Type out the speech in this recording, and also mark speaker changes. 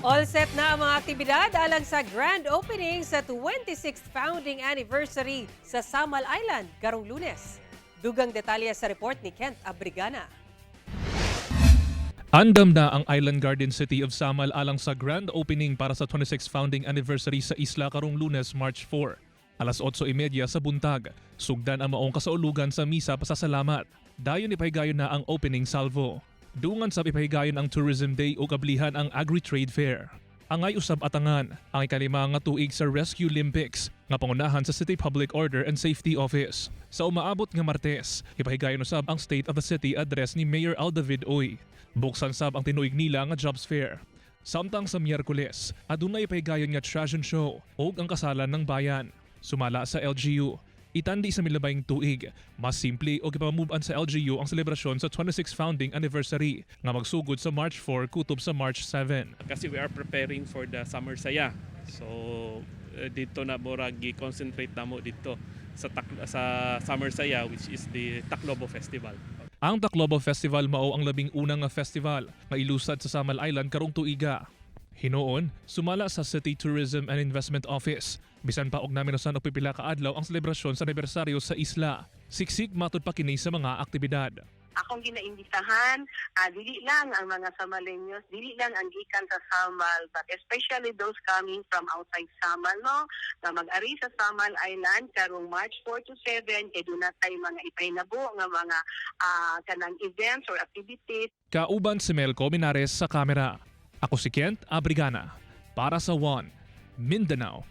Speaker 1: All set na ang mga aktibidad alang sa grand opening sa 26th founding anniversary sa Samal Island karong Lunes. Dugang detalye sa report ni Kent Abrigana.
Speaker 2: Andam na ang Island Garden City of Samal alang sa grand opening para sa 26th founding anniversary sa isla karong Lunes, March 4. Alas 8:30 sa buntag, sugdan ang maong kasaulugan sa misa pasasalamat. Dayon ipahigayon na ang opening salvo. Dungan sa ipahigayon ang Tourism Day o kablihan ang Agri-Trade Fair. Angay usab atangan ang ikalima nga tuig sa Rescue Olympics nga pangunahan sa City Public Order and Safety Office. Sa umaabot nga Martes, ipahigayon usab ang State of the City address ni Mayor Aldavid Oy. Buksan sab ang tinuig nila nga Jobs Fair. Samtang sa Miyerkules, adunay ipahigayon nga Trashion Show o ang kasalan ng bayan. Sumala sa LGU. Itandi sa milabayng tuig, mas simple o ipamove-an sa LGU ang selebrasyon sa 26th founding anniversary nga magsugod sa March 4 kutob sa March 7.
Speaker 3: Kasi we are preparing for the Summer Saya. So dito na murag gi-concentrate namo dito sa Summer Saya, which is the Tacloban Festival.
Speaker 2: Ang Tacloban Festival mao ang labing unang nga festival nga ilusad sa Samal Island karong tuiga. Hinoon, sumala sa City Tourism and Investment Office. Bisan pa og naminusan og pipila ka adlaw ang selebrasyon sa anibersaryo sa isla. Siksik matud pa kini sa mga aktibidad.
Speaker 4: Akong ginaimbitahan, dili lang ang mga Samaleños, dili lang ang gikan sa Samal, but especially those coming from outside Samal, no? Na mag-ari sa Samal Island karong March 4 to 7, kay doon na tayo mga ipahinabo nga mga kanang events or activities.
Speaker 2: Kauban si Melco Minares sa kamera. Ako si Kent Abrigana para sa One Mindanao